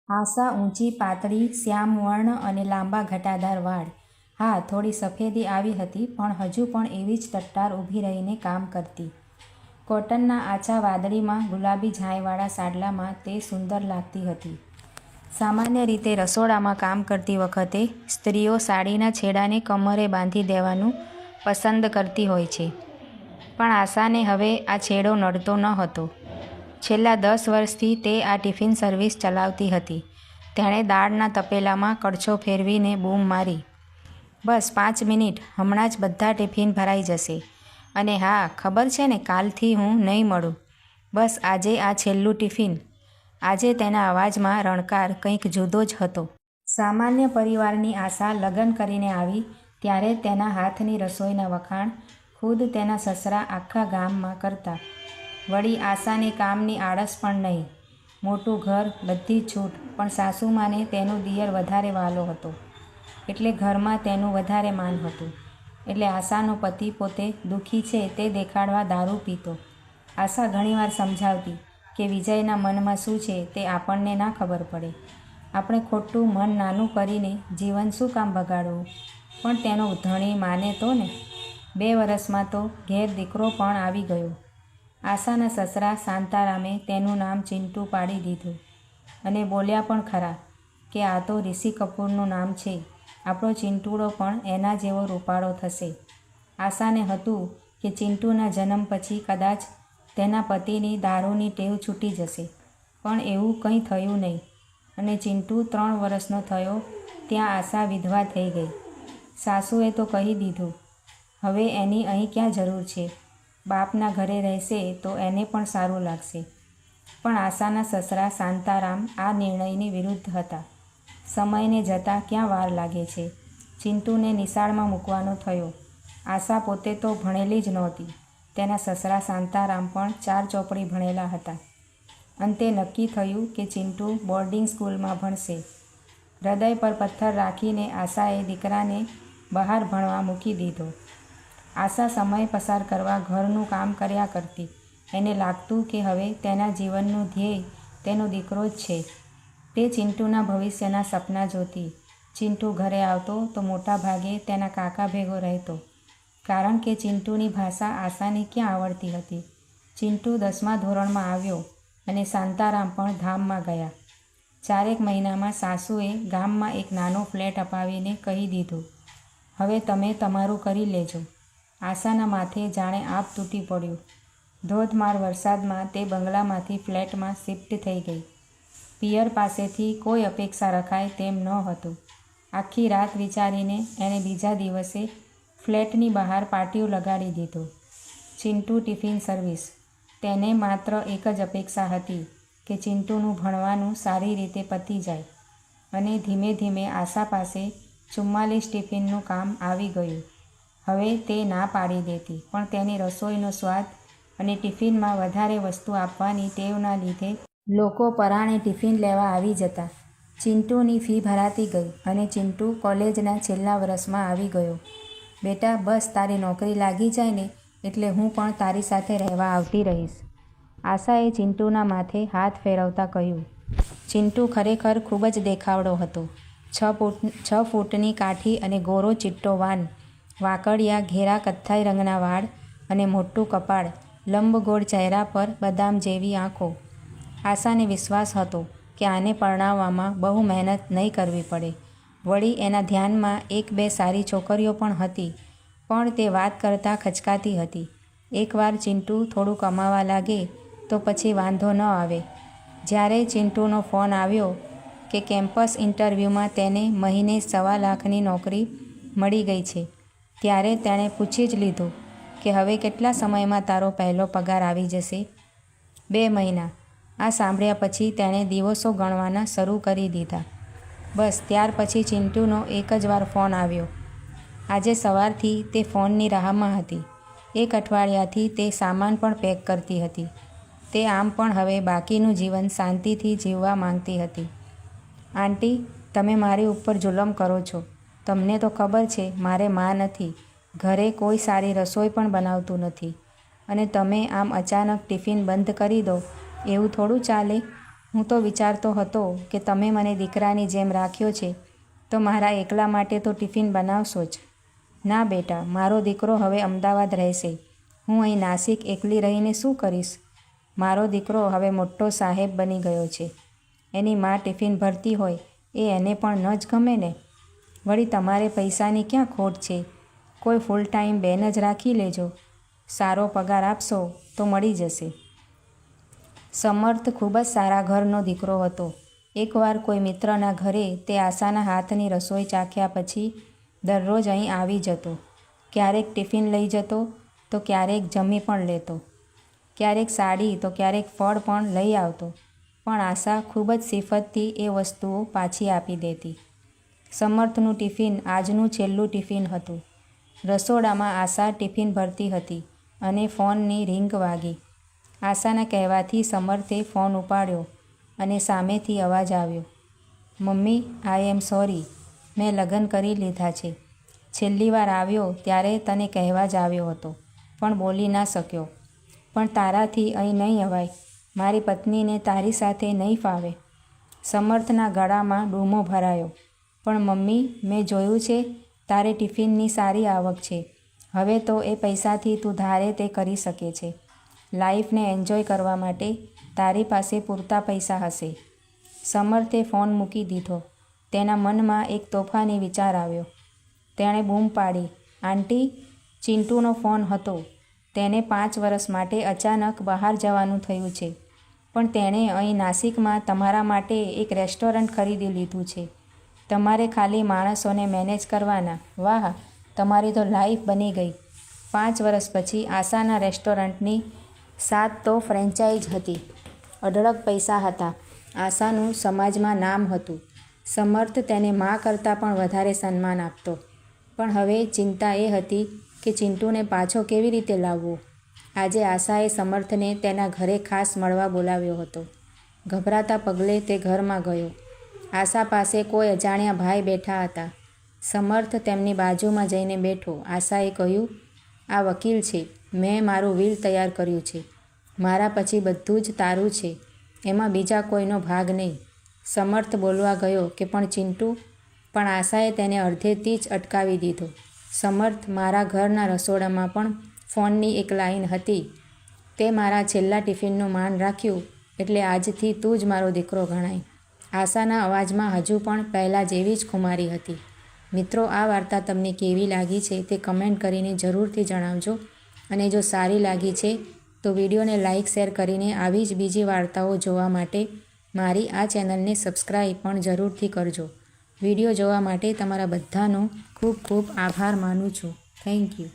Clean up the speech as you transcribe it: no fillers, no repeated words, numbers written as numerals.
આશા ઊંચી, પાતળી, શ્યામવર્ણ અને લાંબા ઘટાદાર વાળ. હા, થોડી સફેદી આવી હતી, પણ હજુ પણ એવી જ ટટ્ટાર ઊભી રહીને કામ કરતી. કોટનના આછા વાદળીમાં ગુલાબી ઝાંયવાળા સાડલામાં તે સુંદર લાગતી હતી. સામાન્ય રીતે રસોડામાં કામ કરતી વખતે સ્ત્રીઓ સાડીના છેડાને કમરે બાંધી દેવાનું પસંદ કરતી હોય છે, પણ આશાને હવે આ છેડો નડતો ન હતો. છેલ્લા 10 વર્ષથી તે આ ટિફિન સર્વિસ ચલાવતી હતી. તેણે દાળના તપેલામાં કડછો ફેરવીને બૂમ મારી, "બસ 5 મિનિટ, હમણાં જ બધા ટિફિન ભરાઈ જશે. અને હા, ખબર છે ને, કાલથી હું નહીં મળું. બસ આજે આ છેલ્લું ટિફિન." આજે તેના અવાજમાં રણકાર કંઈક જુદો જ હતો. સામાન્ય પરિવારની આશા લગ્ન કરીને આવી ત્યારે તેના હાથની રસોઈના વખાણ ખુદ તેના સસરા આખા ગામમાં કરતા. વળી આશાને કામની આળસ પણ નહીં. મોટું ઘર, બધી છૂટ, પણ સાસુમાને તેનો દિયર વધારે વહાલો હતો, એટલે ઘરમાં તેનું વધારે માન હતું. એટલે આશાનો પતિ પોતે દુઃખી છે તે દેખાડવા દારૂ પીતો. આશા ઘણીવાર સમજાવતી કે વિજયના મનમાં શું છે તે આપણને ના ખબર પડે. આપણે ખોટું મન નાનું કરીને જીવન શું કામ બગાડવું? પણ તેનો ધણી માને તો ને! 2 વર્ષમાં તો ઘેર દીકરો પણ આવી ગયો. આશાના સસરા શાંતારામે તેનું નામ ચિંટુ પાડી દીધું અને બોલ્યા પણ ખરા કે આ તો ઋષિ કપૂરનું નામ છે. આપણો ચિંટુડો પણ એના જેવો રૂપાળો થશે. આશાને હતું કે ચિંટુના જન્મ પછી કદાચ તેના પતિની દારૂની ટેવ છૂટી જશે, પણ એવું કંઈ થયું નહીં અને ચિંટુ 3 વર્ષનો થયો ત્યાં આશા વિધવા થઈ ગઈ. સાસુએ તો કહી દીધું, હવે એની અહીં ક્યાં જરૂર છે? બાપના ઘરે રહેશે તો એને પણ સારું લાગશે. પણ આશાના સસરા શાંતારામ આ નિર્ણયની વિરુદ્ધ હતા. સમયને જતાં ક્યાં વાર લાગે છે. ચિંટુને નિશાળમાં મૂકવાનો થયો. આશા પોતે તો ભણેલી જ નહોતી. તેના સસરા શાંતારામ પણ 4 ચોપડી ભણેલા હતા. અંતે નક્કી થયું કે ચિંટુ બોર્ડિંગ સ્કૂલમાં ભણશે. હૃદય પર પથ્થર રાખીને આશાએ દીકરાને બહાર ભણવા મૂકી દીધો. આશા સમય પસાર કરવા ઘરનું કામ કર્યા કરતી. એને લાગતું કે હવે તેના જીવનનું ધ્યેય તેનો દીકરો જ છે. તે ચિંટુના ભવિષ્યના સપના જોતી. ચિંટુ ઘરે આવતો તો મોટા ભાગે તેના કાકા ભેગો રહેતો, કારણ કે ચિંટુની ભાષા આશાને ક્યાં આવડતી હતી. ચિંટુ 10મા ધોરણમાં આવ્યો અને શાંતારામ પણ ધામમાં ગયા. 4 મહિનામાં સાસુએ ગામમાં એક નાનો ફ્લેટ અપાવીને કહી દીધું, "હવે તમે તમારું કરી લેજો." આશાના માથે જાણે આપ તૂટી પડ્યું. ધોધમાર વરસાદમાં તે બંગલામાંથી ફ્લેટમાં શિફ્ટ થઈ ગઈ. પિયર પાસેથી કોઈ અપેક્ષા રખાય તેમ નહોતું. આખી રાત વિચારીને એણે બીજા દિવસે ફ્લેટની બહાર પાટિયું લગાડી દીધું. Chintu tiffin service. તેને માત્ર એક જ અપેક્ષા હતી કે ચિંટુનું ભણવાનું સારી રીતે પતી જાય. અને ધીમે ધીમે આશા પાસે 44 ટિફિનનું કામ આવી ગયું. હવે તે ના પાડી દેતી, પણ તેની રસોઈનો સ્વાદ અને ટિફિનમાં વધારે વસ્તુ આપવાની ટેવના લીધે લોકો પરાણે ટિફિન લેવા આવી જતા. ચિંટુની ફી ભરાતી ગઈ અને ચિંટુ કોલેજના છેલ્લા વર્ષમાં આવી ગયો. "બેટા, બસ તારી નોકરી લાગી જાય ને એટલે હું પણ તારી સાથે રહેવા આવતી રહીશ." આશાએ ચિંટુના માથે હાથ ફેરવતા કહ્યું. ચિંટુ ખરેખર ખૂબ જ દેખાવડો હતો. 6 ફૂટની કાઠી અને ગોરો ચિટ્ટો વાન, વાંકડિયા ઘેરા કથ્થાઈ રંગના વાળ અને મોટું કપાળ, લંબગોળ ચહેરા પર બદામ જેવી આંખો. આશાને વિશ્વાસ હતો કે આને પરણાવવામાં બહુ મહેનત નહીં કરવી પડે. વળી એના ધ્યાનમાં 1-2 સારી છોકરીઓ પણ હતી, પણ તે વાત કરતાં ખચકાતી હતી. એકવાર ચિંટુ થોડું કમાવા લાગે તો પછી વાંધો ન આવે. જ્યારે ચિંટુનો ફોન આવ્યો કે કેમ્પસ ઇન્ટરવ્યૂમાં તેને મહિને 1.25 લાખની નોકરી મળી ગઈ છે, ત્યારે તેણે પૂછી જ લીધું કે હવે કેટલા સમયમાં તારો પહેલો પગાર આવી જશે? 2 મહિના. આ સાંભળ્યા પછી તેણે દિવસો ગણવાના શરૂ કરી દીધા. બસ ત્યાર પછી ચિંટુનો એક જ વાર ફોન આવ્યો. આજે સવારથી તે ફોનની રાહમાં હતી. 1 અઠવાડિયાથી તે સામાન પણ પેક કરતી હતી. તે આમ પણ હવે બાકીનું જીવન શાંતિથી જીવવા માંગતી હતી. "આંટી, તમે મારી ઉપર જુલમ કરો છો. તમને તો ખબર છે મારે માં નથી, ઘરે કોઈ સારી રસોઈ પણ બનાવતું નથી, અને તમે આમ અચાનક ટિફિન બંધ કરી દો એવું થોડું ચાલે." હું તો વિચારતો હતો કે તમે મને દીકરાની જેમ રાખ્યો છે તો મારા એકલા માટે તો ટિફિન બનાવશો જ. ના બેટા, મારો દીકરો હવે અમદાવાદ રહેશે. હું અહીં નાસિક એકલી રહીને શું કરીશ? મારો દીકરો હવે મોટો સાહેબ બની ગયો છે. એની મા ટિફિન ભરતી હોય એ એને પણ ન જ ગમે ને. વળી તમારે પૈસાની ક્યાં ખોટ છે? કોઈ ફૂલ ટાઈમ બેન જ રાખી લેજો. સારો પગાર આપશો તો મળી જશે. સમર્થ ખૂબ જ સારા ઘરનો દીકરો હતો. એકવાર કોઈ મિત્રના ઘરે તે આશાના હાથની રસોઈ ચાખ્યા પછી દરરોજ અહીં આવી જતો. ક્યારેક ટિફિન લઈ જતો તો ક્યારેક જમી પણ લેતો. ક્યારેક સાડી તો ક્યારેક ફળ પણ લઈ આવતો. પણ આશા ખૂબ જ સિફતથી એ વસ્તુઓ પાછી આપી દેતી. સમર્થનું ટિફિન આજનું છેલ્લું ટિફિન હતું. રસોડામાં આશા ટિફિન ભરતી હતી અને ફોનની રિંગ વાગી. આશાના કહેવાથી સમર્થે ફોન ઉપાડ્યો અને સામેથી અવાજ આવ્યો, મમ્મી, આઈ એમ સોરી, મેં લગ્ન કરી લીધા છે. છેલ્લી વાર આવ્યો ત્યારે તને કહેવા જ આવ્યો હતો, પણ બોલી ના શક્યો. પણ તારાથી અહીં નહીં અવાય. મારી પત્નીને તારી સાથે નહીં ફાવે. સમર્થના ગળામાં ડૂમો ભરાયો. પણ મમ્મી, મેં જોયું છે તારે ટિફિનની સારી આવક છે. હવે તો એ પૈસાથી તું ધારે તે કરી શકે છે. લાઈફને એન્જોય કરવા માટે તારી પાસે પૂરતા પૈસા હશે. સમર્થે ફોન મૂકી દીધો. તેના મનમાં એક તોફાની વિચાર આવ્યો. તેણે બૂમ પાડી, આંટી, ચિંટુનો ફોન હતો. તેને 5 વર્ષ માટે અચાનક બહાર જવાનું થયું છે. પણ તેણે અહીં નાસિકમાં તમારા માટે એક રેસ્ટોરન્ટ ખરીદી લીધું છે. તમારે ખાલી માણસોને મેનેજ કરવાના. વાહ, તમારી તો લાઈફ બની ગઈ. 5 વર્ષ પછી આશાના રેસ્ટોરન્ટની 7 તો ફ્રેન્ચાઇઝ હતી. અઢળક પૈસા હતા. આશાનું સમાજમાં નામ હતું. સમર્થ તેને મા કરતાં પણ વધારે સન્માન આપતો. પણ હવે ચિંતા એ હતી કે ચિંટુને પાછો કેવી રીતે લાવવો. આજે આશાએ સમર્થને તેના ઘરે ખાસ મળવા બોલાવ્યો હતો. ગભરાતા પગલે તે ઘરમાં ગયો. આશા પાસે કોઈ અજાણ્યા ભાઈ બેઠા હતા. સમર્થ તેમની બાજુમાં જઈને બેઠો. આશાએ કહ્યું, આ વકીલ છે. મેં મારું વિલ તૈયાર કર્યું છે. મારા પછી બધું જ તારું છે. એમાં બીજા કોઈનો ભાગ નહીં. સમર્થ બોલવા ગયો કે પણ ચિંટુ, પણ આશાએ તેને અડધેથી જ અટકાવી દીધો. સમર્થ, મારા ઘરના રસોડામાં પણ ફોનની એક લાઈન હતી. તે મારા છેલ્લા ટિફિનનું માન રાખ્યું એટલે આજથી તું જ મારો દીકરો ગણાય. આશાના અવાજમાં હજુ પણ પહેલાં જેવી જ ખુમારી હતી. મિત્રો, આ વાર્તા તમને કેવી લાગી છે તે કમેન્ટ કરીને જરૂરથી જણાવજો. અને જો સારી લાગી છે તો વિડીયોને લાઇક શેર કરીને આવી જ બીજી વાર્તાઓ જોવા માટે મારી આ ચેનલને સબસ્ક્રાઈબ પણ જરૂરથી કરજો. વિડીયો જોવા માટે તમારા બધાનો ખૂબ ખૂબ આભાર માનું છું. Thank you.